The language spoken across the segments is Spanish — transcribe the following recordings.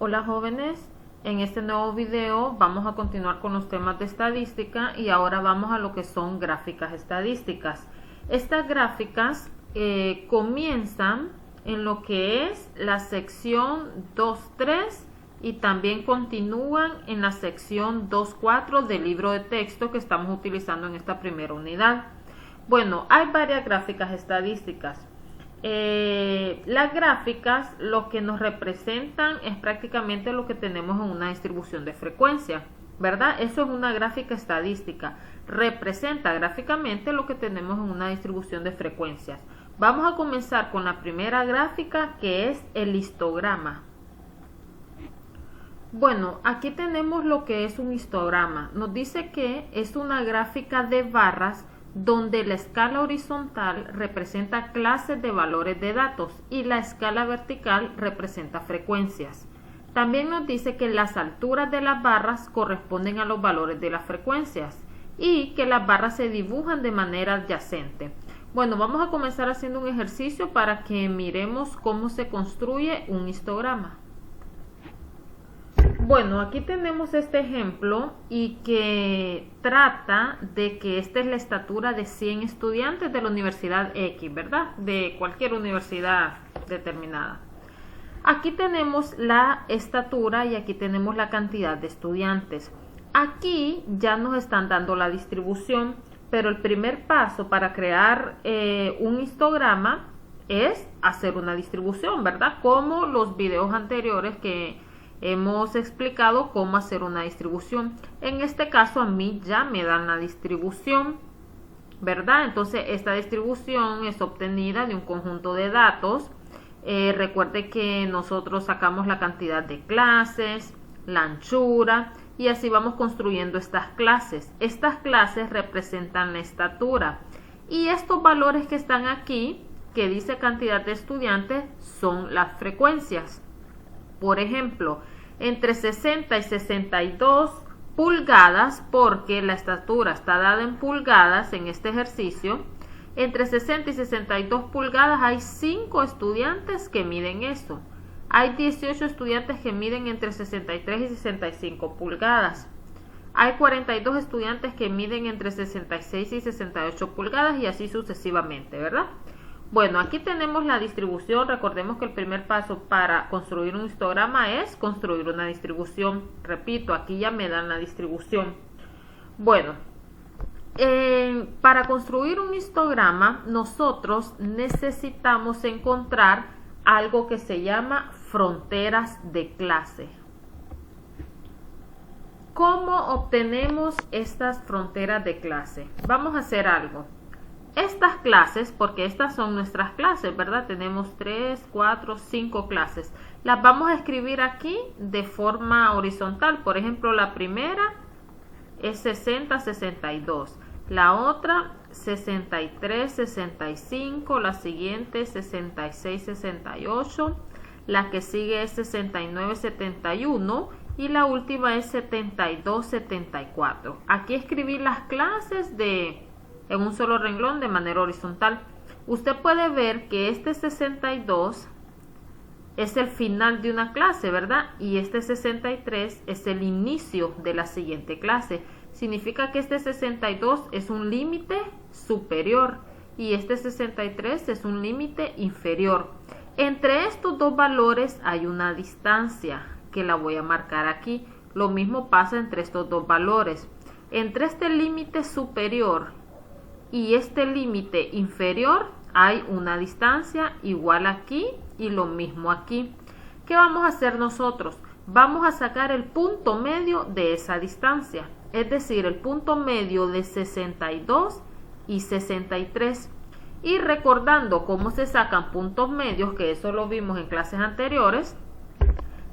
Hola jóvenes, en este nuevo video vamos a continuar con los temas de estadística y ahora vamos a lo que son gráficas estadísticas. Estas gráficas comienzan en lo que es la sección 2.3 y también continúan en la sección 2.4 del libro de texto que estamos utilizando en esta primera unidad. Bueno, hay varias gráficas estadísticas. Las gráficas lo que nos representan es prácticamente lo que tenemos en una distribución de frecuencia, ¿verdad? Eso es una gráfica estadística, representa gráficamente lo que tenemos en una distribución de frecuencias. Vamos a comenzar con la primera gráfica, que es el histograma. Bueno, aquí tenemos lo que es un histograma. Nos dice que es una gráfica de barras donde la escala horizontal representa clases de valores de datos y la escala vertical representa frecuencias. También nos dice que las alturas de las barras corresponden a los valores de las frecuencias y que las barras se dibujan de manera adyacente. Bueno, vamos a comenzar haciendo un ejercicio para que miremos cómo se construye un histograma. Bueno, aquí tenemos este ejemplo y que trata de que esta es la estatura de 100 estudiantes de la Universidad X, ¿verdad? De cualquier universidad determinada. Aquí tenemos la estatura y aquí tenemos la cantidad de estudiantes. Aquí ya nos están dando la distribución, pero el primer paso para crear un histograma es hacer una distribución, ¿verdad? Como los videos anteriores que hemos explicado cómo hacer una distribución. En este caso a mí ya me dan la distribución, ¿verdad? Entonces esta distribución es obtenida de un conjunto de datos. Recuerde que nosotros sacamos la cantidad de clases, la anchura y así vamos construyendo estas clases. Estas clases representan la estatura y estos valores que están aquí, que dice cantidad de estudiantes, son las frecuencias. Por ejemplo, entre 60 y 62 pulgadas, porque la estatura está dada en pulgadas en este ejercicio, entre 60 y 62 pulgadas hay 5 estudiantes que miden eso. Hay 18 estudiantes que miden entre 63 y 65 pulgadas. Hay 42 estudiantes que miden entre 66 y 68 pulgadas y así sucesivamente, ¿verdad? Bueno, aquí tenemos la distribución. Recordemos que el primer paso para construir un histograma es construir una distribución. Repito, aquí ya me dan la distribución. Bueno, para construir un histograma nosotros necesitamos encontrar algo que se llama fronteras de clase. ¿Cómo obtenemos estas fronteras de clase? Vamos a hacer algo. Estas clases, porque estas son nuestras clases, ¿verdad? Tenemos 3, 4, 5 clases. Las vamos a escribir aquí de forma horizontal. Por ejemplo, la primera es 60, 62. La otra, 63, 65. La siguiente, 66, 68. La que sigue es 69, 71. Y la última es 72, 74. Aquí escribí las clases en un solo renglón de manera horizontal. Usted puede ver que este 62 es el final de una clase, ¿verdad? Y este 63 es el inicio de la siguiente clase. Significa que este 62 es un límite superior y este 63 es un límite inferior. Entre estos dos valores hay una distancia que la voy a marcar aquí. Lo mismo pasa entre estos dos valores. Entre este límite superior y este límite inferior hay una distancia igual aquí y lo mismo aquí. ¿Qué vamos a hacer nosotros? Vamos a sacar el punto medio de esa distancia, es decir, el punto medio de 62 y 63. Y recordando cómo se sacan puntos medios, que eso lo vimos en clases anteriores,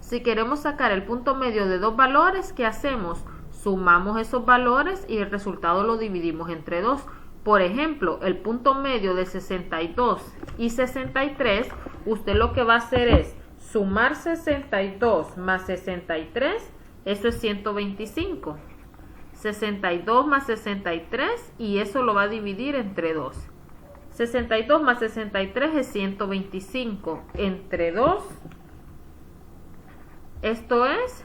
si queremos sacar el punto medio de dos valores, ¿qué hacemos? Sumamos esos valores y el resultado lo dividimos entre 2. Por ejemplo, el punto medio de 62 y 63, usted lo que va a hacer es sumar 62 más 63, eso es 125. 62 más 63 y eso lo va a dividir entre 2. 62 más 63 es 125. Entre 2 Esto es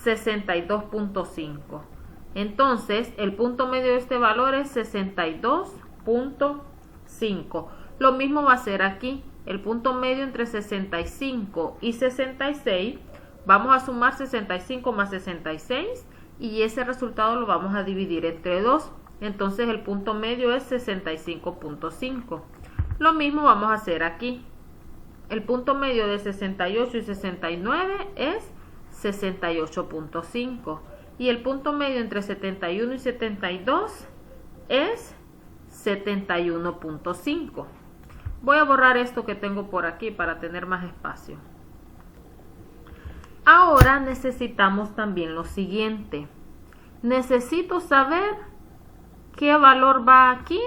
62.5. Entonces, el punto medio de este valor es 62.5. Lo mismo va a ser aquí. El punto medio entre 65 y 66. Vamos a sumar 65 más 66 y ese resultado lo vamos a dividir entre 2. Entonces, el punto medio es 65.5. Lo mismo vamos a hacer aquí. El punto medio de 68 y 69 es 68.5. Y el punto medio entre 71 y 72 es 71.5. Voy a borrar esto que tengo por aquí para tener más espacio. Ahora necesitamos también lo siguiente. Necesito saber qué valor va aquí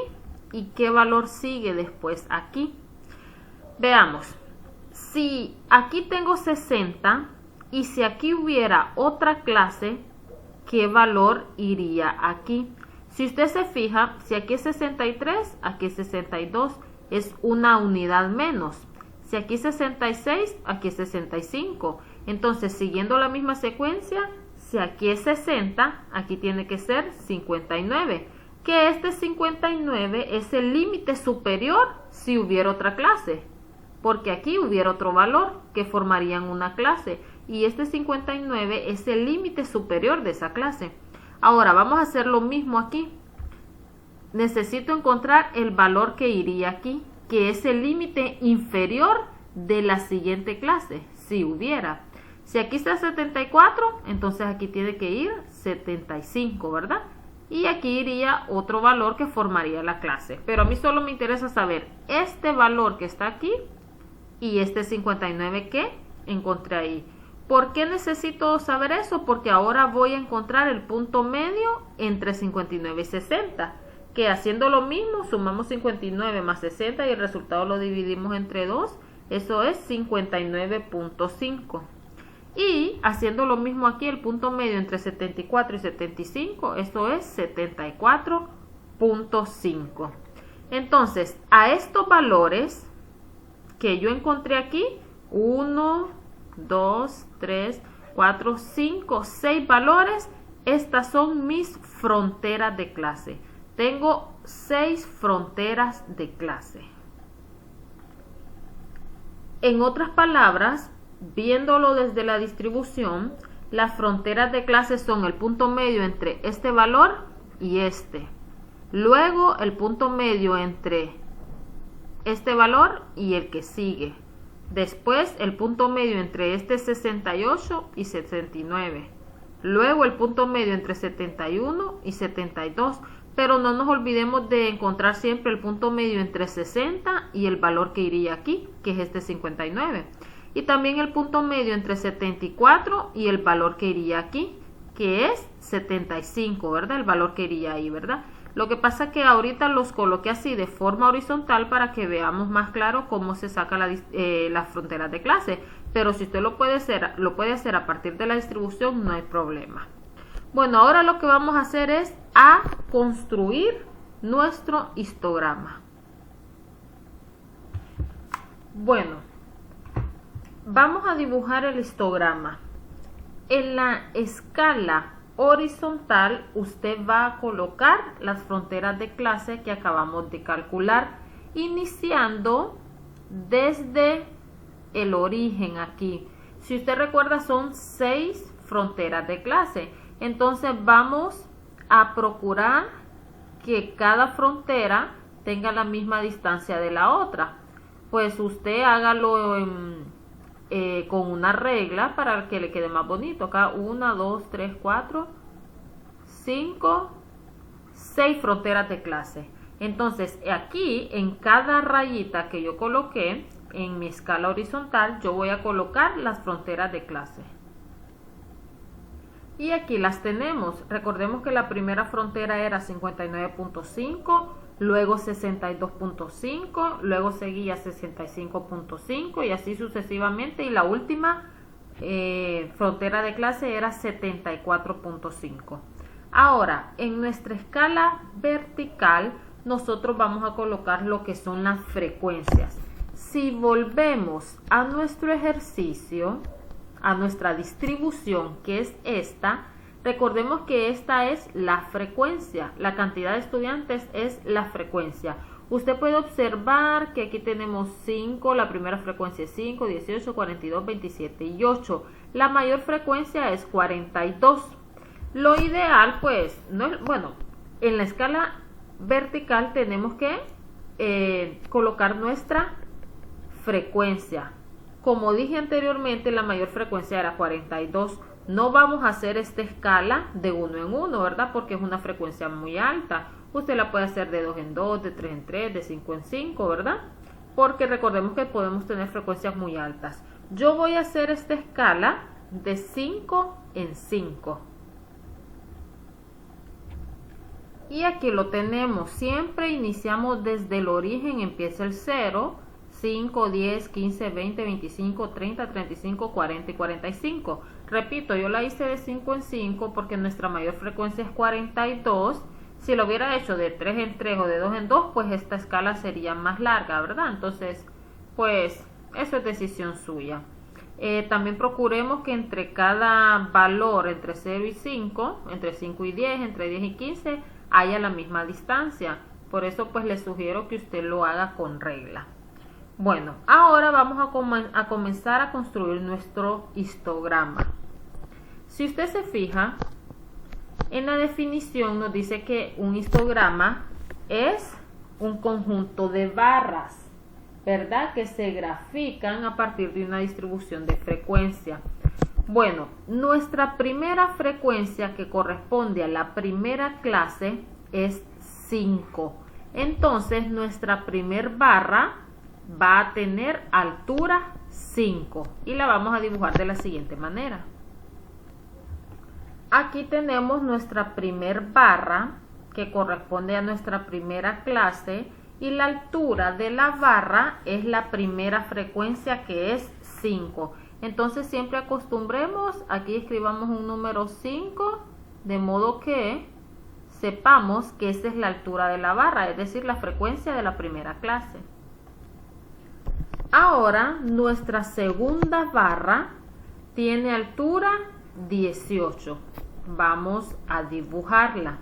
y qué valor sigue después aquí. Veamos. Si aquí tengo 60 y si aquí hubiera otra clase, ¿qué valor iría aquí? Si usted se fija, si aquí es 63, aquí es 62, es una unidad menos. Si aquí es 66, aquí es 65. Entonces, siguiendo la misma secuencia, si aquí es 60, aquí tiene que ser 59. Que este 59 es el límite superior si hubiera otra clase. Porque aquí hubiera otro valor que formarían una clase. Y este 59 es el límite superior de esa clase. Ahora, vamos a hacer lo mismo aquí. Necesito encontrar el valor que iría aquí, que es el límite inferior de la siguiente clase, si hubiera. Si aquí está 74, entonces aquí tiene que ir 75, ¿verdad? Y aquí iría otro valor que formaría la clase. Pero a mí solo me interesa saber este valor que está aquí y este 59 que encontré ahí. ¿Por qué necesito saber eso? Porque ahora voy a encontrar el punto medio entre 59 y 60. Que haciendo lo mismo, sumamos 59 más 60 y el resultado lo dividimos entre 2. Eso es 59.5. Y haciendo lo mismo aquí, el punto medio entre 74 y 75, eso es 74.5. Entonces, a estos valores que yo encontré aquí, 1, 2, 3, 4, 5, 6 valores, estas son mis fronteras de clase. Tengo 6 fronteras de clase. En otras palabras, viéndolo desde la distribución, las fronteras de clase son el punto medio entre este valor y este. Luego el punto medio entre este valor y el que sigue. Después el punto medio entre este 68 y 69. Luego el punto medio entre 71 y 72. Pero no nos olvidemos de encontrar siempre el punto medio entre 60 y el valor que iría aquí, que es este 59. Y también el punto medio entre 74 y el valor que iría aquí, que es 75, ¿verdad? El valor que iría ahí, ¿verdad? Lo que pasa es que ahorita los coloqué así de forma horizontal para que veamos más claro cómo se saca las fronteras de clase. Pero si usted lo puede hacer a partir de la distribución, no hay problema. Bueno, ahora lo que vamos a hacer es a construir nuestro histograma. Bueno, vamos a dibujar el histograma. En la escala horizontal usted va a colocar las fronteras de clase que acabamos de calcular, iniciando desde el origen aquí. Si usted recuerda, son 6 fronteras de clase. Entonces vamos a procurar que cada frontera tenga la misma distancia de la otra. Pues usted hágalo con una regla para que le quede más bonito. Acá 1, 2, 3, 4, 5, 6 fronteras de clase. Entonces aquí en cada rayita que yo coloqué en mi escala horizontal, yo voy a colocar las fronteras de clase. Y aquí las tenemos. Recordemos que la primera frontera era 59.5, luego 62.5, luego seguía 65.5 y así sucesivamente. Y la última frontera de clase era 74.5. Ahora, en nuestra escala vertical, nosotros vamos a colocar lo que son las frecuencias. Si volvemos a nuestro ejercicio, a nuestra distribución, que es esta, recordemos que esta es la frecuencia, la cantidad de estudiantes es la frecuencia. Usted puede observar que aquí tenemos 5, la primera frecuencia es 5, 18, 42, 27 y 8. La mayor frecuencia es 42. Lo ideal, pues, no es, bueno, en la escala vertical tenemos que colocar nuestra frecuencia. Como dije anteriormente, la mayor frecuencia era 42. No vamos a hacer esta escala de 1 en 1, ¿verdad? Porque es una frecuencia muy alta. Usted la puede hacer de 2 en 2, de 3 en 3, de 5 en 5, ¿verdad? Porque recordemos que podemos tener frecuencias muy altas. Yo voy a hacer esta escala de 5 en 5. Y aquí lo tenemos. Siempre iniciamos desde el origen, empieza el 0, 5, 10, 15, 20, 25, 30, 35, 40 y 45. Repito, yo la hice de 5 en 5 porque nuestra mayor frecuencia es 42. Si lo hubiera hecho de 3 en 3 o de 2 en 2, pues esta escala sería más larga, ¿verdad? Entonces, pues, eso es decisión suya. También procuremos que entre cada valor, entre 0 y 5, entre 5 y 10, entre 10 y 15, haya la misma distancia. Por eso, pues, les sugiero que usted lo haga con regla. Bueno, ahora vamos a comenzar a construir nuestro histograma. Si usted se fija, en la definición nos dice que un histograma es un conjunto de barras, ¿verdad? Que se grafican a partir de una distribución de frecuencia. Bueno, nuestra primera frecuencia que corresponde a la primera clase es 5. Entonces, nuestra primer barra va a tener altura 5 y la vamos a dibujar de la siguiente manera. Aquí tenemos nuestra primer barra que corresponde a nuestra primera clase y la altura de la barra es la primera frecuencia que es 5. Entonces siempre acostumbremos, aquí escribamos un número 5 de modo que sepamos que esa es la altura de la barra, es decir, la frecuencia de la primera clase. Ahora nuestra segunda barra tiene altura 18. Vamos a dibujarla.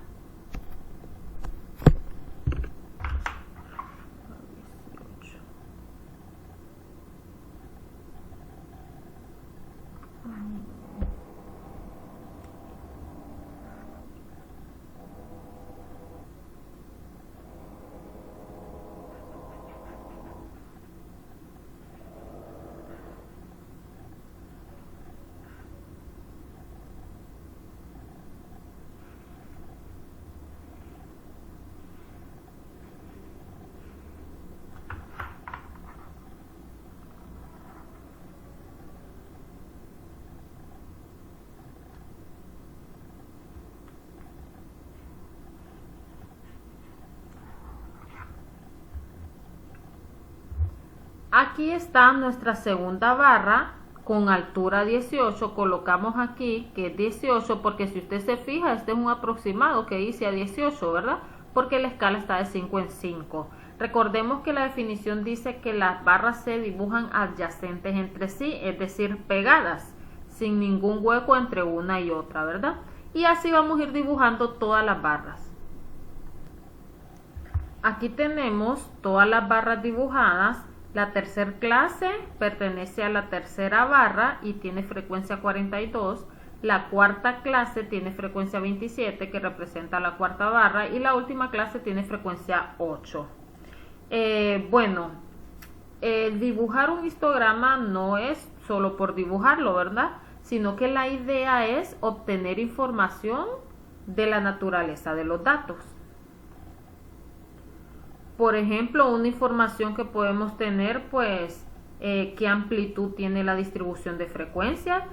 Aquí está nuestra segunda barra con altura 18. Colocamos aquí que es 18 porque si usted se fija, este es un aproximado que hice a 18, ¿verdad? Porque la escala está de 5 en 5. Recordemos que la definición dice que las barras se dibujan adyacentes entre sí, es decir, pegadas, sin ningún hueco entre una y otra, ¿verdad? Y así vamos a ir dibujando todas las barras. Aquí tenemos todas las barras dibujadas. La tercera clase pertenece a la tercera barra y tiene frecuencia 42. La cuarta clase tiene frecuencia 27, que representa la cuarta barra. Y la última clase tiene frecuencia 8. Dibujar un histograma no es solo por dibujarlo, ¿verdad? Sino que la idea es obtener información de la naturaleza de los datos. Por ejemplo, una información que podemos tener, pues, qué amplitud tiene la distribución de frecuencia.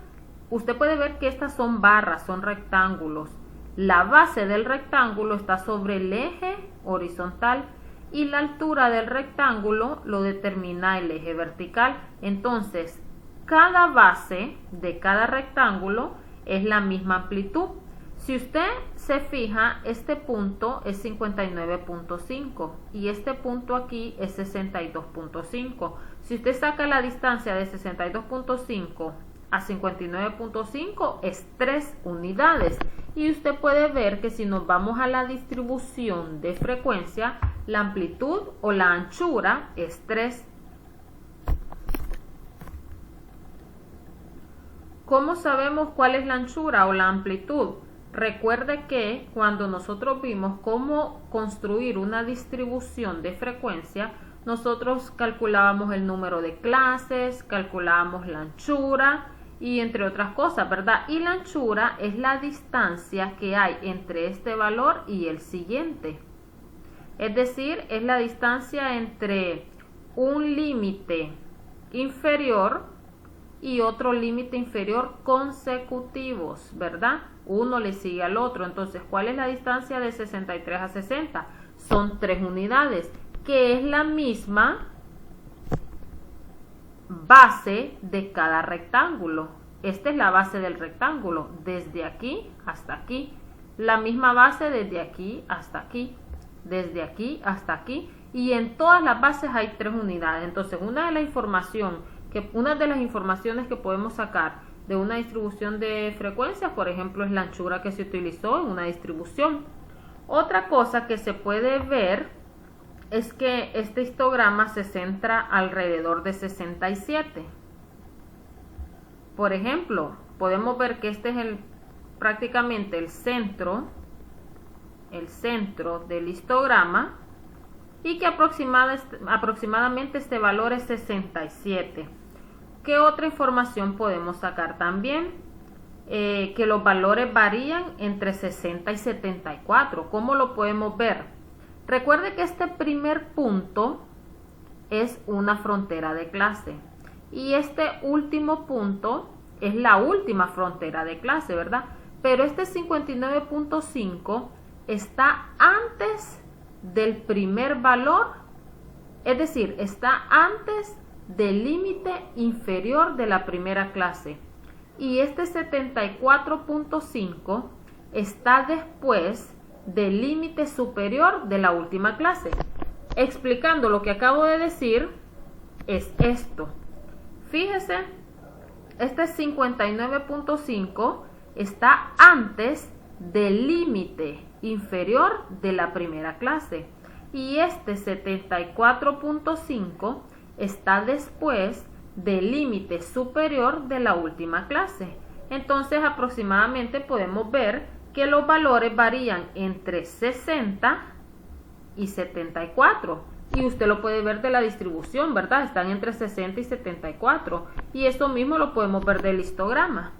Usted puede ver que estas son barras, son rectángulos. La base del rectángulo está sobre el eje horizontal y la altura del rectángulo lo determina el eje vertical. Entonces, cada base de cada rectángulo es la misma amplitud. Si usted se fija, este punto es 59.5 y este punto aquí es 62.5. Si usted saca la distancia de 62.5 a 59.5 es 3 unidades. Y usted puede ver que si nos vamos a la distribución de frecuencia, la amplitud o la anchura es 3. ¿Cómo sabemos cuál es la anchura o la amplitud? Recuerde que cuando nosotros vimos cómo construir una distribución de frecuencia, nosotros calculábamos el número de clases, calculábamos la anchura y entre otras cosas, ¿verdad? Y la anchura es la distancia que hay entre este valor y el siguiente. Es decir, es la distancia entre un límite inferior y otro límite inferior consecutivos, ¿verdad? Uno le sigue al otro. Entonces, ¿cuál es la distancia de 63 a 60? Son 3 unidades, que es la misma base de cada rectángulo. Esta es la base del rectángulo, desde aquí hasta aquí. La misma base desde aquí hasta aquí, desde aquí hasta aquí. Y en todas las bases hay 3 unidades. Entonces, una de las informaciones que podemos sacar de una distribución de frecuencias, por ejemplo, es la anchura que se utilizó en una distribución. Otra cosa que se puede ver es que este histograma se centra alrededor de 67. Por ejemplo, podemos ver que este es prácticamente el centro del histograma y que aproximadamente este valor es 67. ¿Qué otra información podemos sacar también? Que los valores varían entre 60 y 74. ¿Cómo lo podemos ver? Recuerde que este primer punto es una frontera de clase y este último punto es la última frontera de clase, ¿verdad? Pero este 59.5 está antes del primer valor, es decir, está antes del límite inferior de la primera clase. Y este 74.5 está después del límite superior de la última clase. Explicando lo que acabo de decir, es esto. Fíjese, este 59.5 está antes del límite inferior de la primera clase. Y este 74.5 está después del límite superior de la última clase. Entonces, aproximadamente podemos ver que los valores varían entre 60 y 74. Y usted lo puede ver de la distribución, ¿verdad? Están entre 60 y 74. Y eso mismo lo podemos ver del histograma.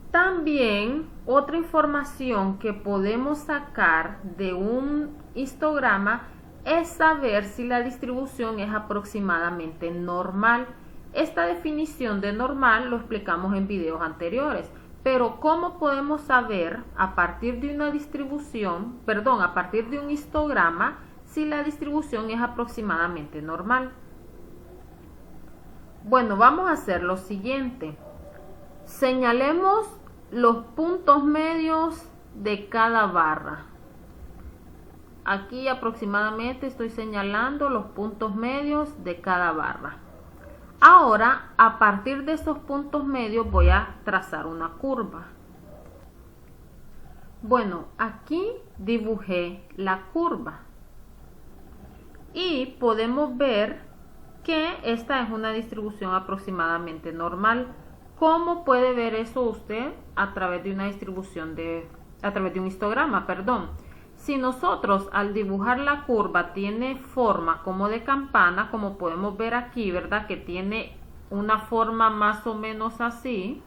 También, otra información que podemos sacar de un histograma es saber si la distribución es aproximadamente normal. Esta definición de normal lo explicamos en videos anteriores. Pero ¿cómo podemos saber a partir de una distribución, a partir de un histograma, si la distribución es aproximadamente normal? Bueno, vamos a hacer lo siguiente. Señalemos los puntos medios de cada barra. Aquí aproximadamente estoy señalando los puntos medios de cada barra. Ahora, a partir de esos puntos medios voy a trazar una curva. Bueno, aquí dibujé la curva. Y podemos ver que esta es una distribución aproximadamente normal. ¿Cómo puede ver eso usted? A través de una distribución a través de un histograma, Si nosotros al dibujar la curva tiene forma como de campana, como podemos ver aquí, ¿verdad? Que tiene una forma más o menos así.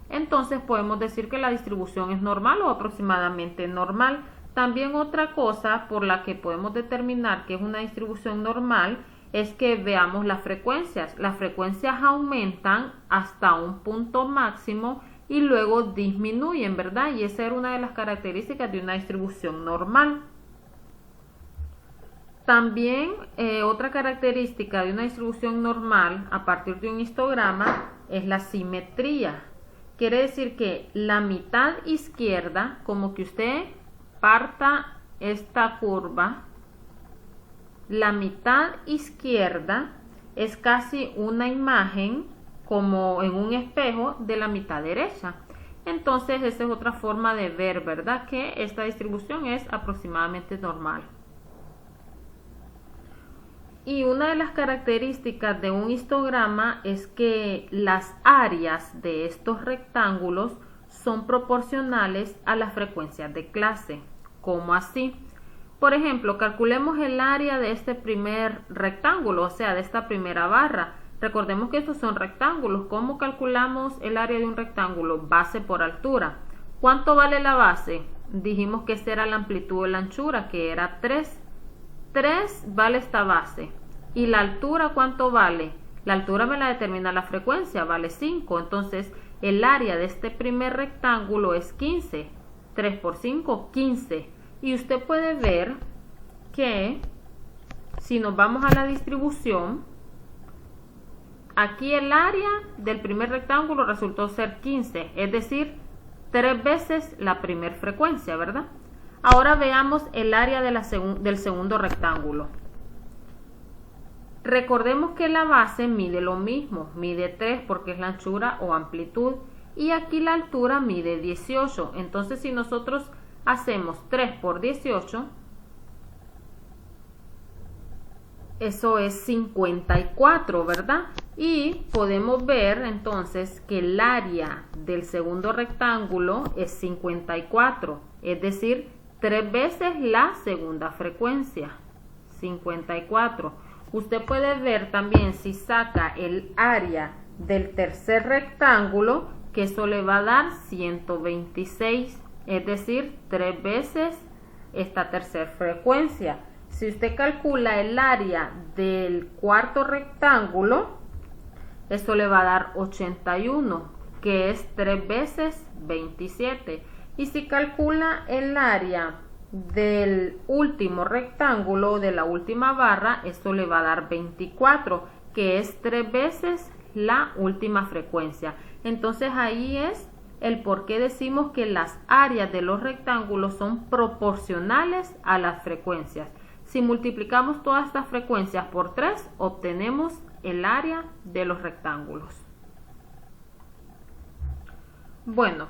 Entonces podemos decir que la distribución es normal o aproximadamente normal. También otra cosa por la que podemos determinar que es una distribución normal es que veamos las frecuencias. Las frecuencias aumentan hasta un punto máximo y luego disminuyen, ¿verdad? Y esa era una de las características de una distribución normal. También otra característica de una distribución normal a partir de un histograma es la simetría. Quiere decir que la mitad izquierda, como que usted parta esta curva, la mitad izquierda es casi una imagen como en un espejo de la mitad derecha. Entonces esa es otra forma de ver, ¿verdad?, que esta distribución es aproximadamente normal. Y una de las características de un histograma es que las áreas de estos rectángulos son proporcionales a las frecuencias de clase. ¿Cómo así? Por ejemplo, calculemos el área de este primer rectángulo, o sea, de esta primera barra. Recordemos que estos son rectángulos. ¿Cómo calculamos el área de un rectángulo? Base por altura. ¿Cuánto vale la base? Dijimos que esta era la amplitud de la anchura, que era 3. 3 vale esta base. ¿Y la altura cuánto vale? La altura me la determina la frecuencia, vale 5. Entonces, el área de este primer rectángulo es 15. 3 por 5, 15. Y usted puede ver que si nos vamos a la distribución, aquí el área del primer rectángulo resultó ser 15, es decir, 3 veces la primera frecuencia, ¿verdad? Ahora veamos el área de del segundo rectángulo. Recordemos que la base mide lo mismo, mide 3 porque es la anchura o amplitud, y aquí la altura mide 18. Entonces, si nosotros hacemos 3 por 18, eso es 54, ¿verdad? Y podemos ver entonces que el área del segundo rectángulo es 54, es decir, 3 veces la segunda frecuencia, 54. Usted puede ver también, si saca el área del tercer rectángulo, que eso le va a dar 126, es decir, 3 veces esta tercera frecuencia. Si usted calcula el área del cuarto rectángulo, eso le va a dar 81, que es 3 veces 27. Y si calcula el área del último rectángulo, de la última barra, esto le va a dar 24, que es 3 veces la última frecuencia. Entonces ahí es el por qué decimos que las áreas de los rectángulos son proporcionales a las frecuencias. Si multiplicamos todas estas frecuencias por 3, obtenemos el área de los rectángulos. Bueno,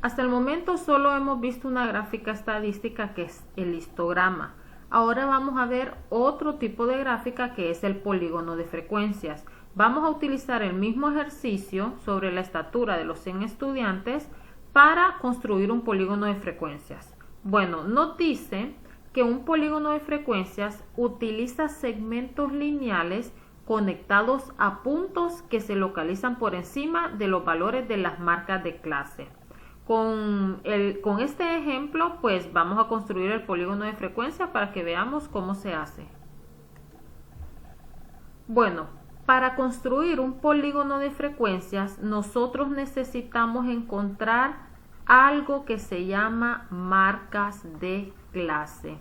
hasta el momento solo hemos visto una gráfica estadística, que es el histograma. Ahora vamos a ver otro tipo de gráfica, que es el polígono de frecuencias. Vamos a utilizar el mismo ejercicio sobre la estatura de los 100 estudiantes para construir un polígono de frecuencias. Bueno, nos dice que un polígono de frecuencias utiliza segmentos lineales conectados a puntos que se localizan por encima de los valores de las marcas de clase. Con este ejemplo, pues vamos a construir el polígono de frecuencia para que veamos cómo se hace. Bueno, para construir un polígono de frecuencias, nosotros necesitamos encontrar algo que se llama marcas de clase.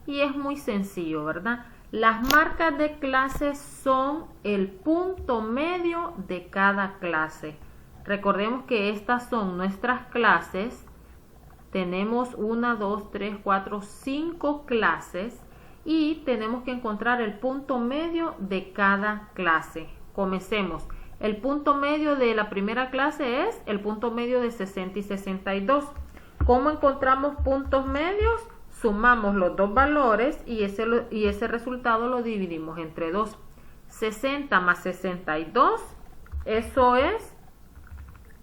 Y es muy sencillo, ¿verdad? Las marcas de clase son el punto medio de cada clase. Recordemos que estas son nuestras clases. Tenemos 1, 2, 3, 4, 5 clases y tenemos que encontrar el punto medio de cada clase. Comencemos. El punto medio de la primera clase es el punto medio de 60 y 62. ¿Cómo encontramos puntos medios? Sumamos los dos valores y ese resultado lo dividimos entre 2. 60 más 62, eso es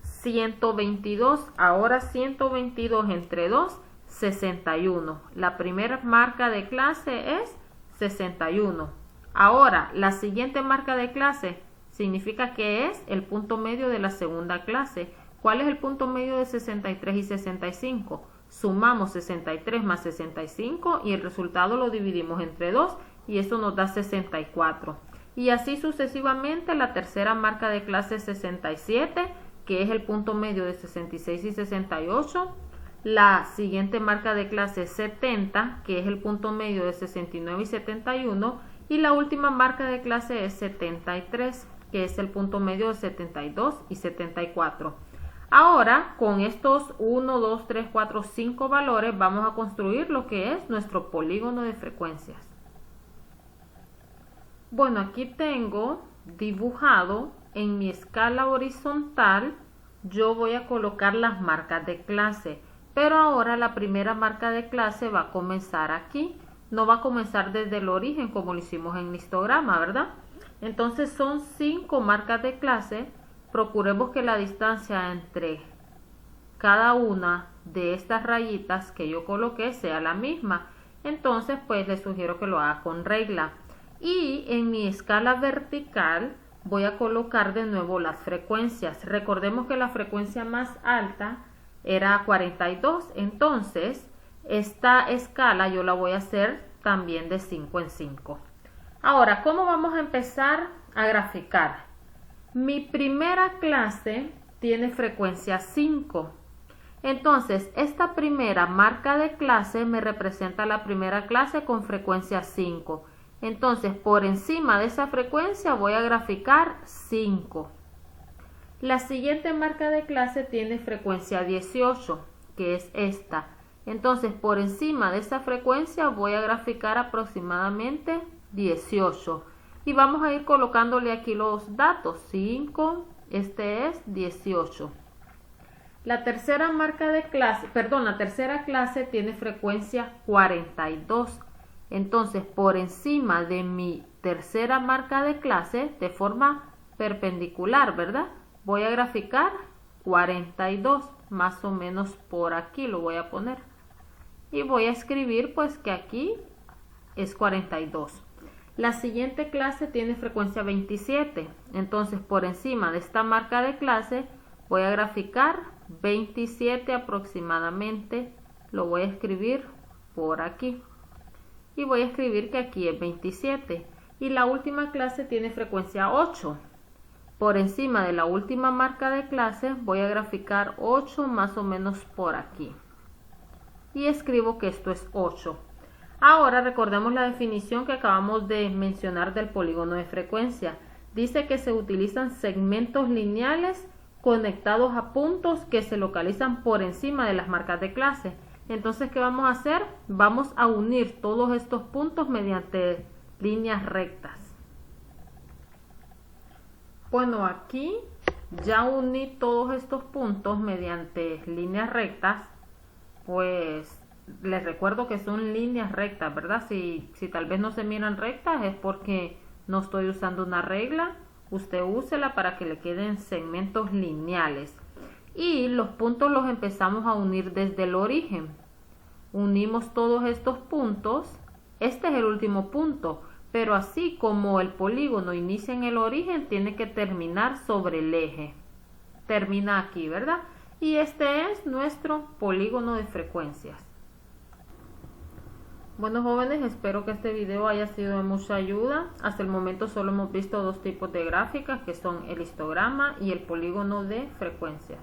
122. Ahora 122 entre 2, 61. La primera marca de clase es 61. Ahora, la siguiente marca de clase significa que es el punto medio de la segunda clase. ¿Cuál es el punto medio de 63 y 65? Sumamos 63 más 65 y el resultado lo dividimos entre 2 y eso nos da 64. Y así sucesivamente. La tercera marca de clase es 67, que es el punto medio de 66 y 68. La siguiente marca de clase es 70, que es el punto medio de 69 y 71. Y la última marca de clase es 73, que es el punto medio de 72 y 74. Ahora, con estos 1, 2, 3, 4, 5 valores, vamos a construir lo que es nuestro polígono de frecuencias. Bueno, aquí tengo dibujado, en mi escala horizontal, yo voy a colocar las marcas de clase. Pero ahora la primera marca de clase va a comenzar aquí. No va a comenzar desde el origen como lo hicimos en el histograma, ¿verdad? Entonces son 5 marcas de clase. Procuremos que la distancia entre cada una de estas rayitas que yo coloqué sea la misma. Entonces pues les sugiero que lo haga con regla. Y en mi escala vertical voy a colocar de nuevo las frecuencias. Recordemos que la frecuencia más alta era 42. Entonces esta escala yo la voy a hacer también de 5 en 5. Ahora, ¿cómo vamos a empezar a graficar? Mi primera clase tiene frecuencia 5. Entonces, esta primera marca de clase me representa la primera clase con frecuencia 5. Entonces, por encima de esa frecuencia voy a graficar 5. La siguiente marca de clase tiene frecuencia 18, que es esta. Entonces, por encima de esa frecuencia voy a graficar aproximadamente 18. Y vamos a ir colocándole aquí los datos. 5, este es 18. La tercera clase tiene frecuencia 42. Entonces, por encima de mi tercera marca de clase, de forma perpendicular, ¿verdad? Voy a graficar 42, más o menos por aquí lo voy a poner. Y voy a escribir pues que aquí es 42. La siguiente clase tiene frecuencia 27. Entonces, por encima de esta marca de clase, voy a graficar 27 aproximadamente. Lo voy a escribir por aquí. Y voy a escribir que aquí es 27. Y la última clase tiene frecuencia 8. Por encima de la última marca de clase voy a graficar 8 más o menos por aquí. Y escribo que esto es 8. Ahora recordemos la definición que acabamos de mencionar del polígono de frecuencia. Dice que se utilizan segmentos lineales conectados a puntos que se localizan por encima de las marcas de clase. Entonces, ¿qué vamos a hacer? Vamos a unir todos estos puntos mediante líneas rectas. Bueno, aquí ya uní todos estos puntos mediante líneas rectas. Pues les recuerdo que son líneas rectas, ¿verdad? Si tal vez no se miran rectas es porque no estoy usando una regla. Usted úsela para que le queden segmentos lineales. Y los puntos los empezamos a unir desde el origen. Unimos todos estos puntos. Este es el último punto, pero así como el polígono inicia en el origen, tiene que terminar sobre el eje. Termina aquí, ¿verdad? Y este es nuestro polígono de frecuencias. Bueno, jóvenes, espero que este video haya sido de mucha ayuda. Hasta el momento solo hemos visto 2 tipos de gráficas, que son el histograma y el polígono de frecuencias.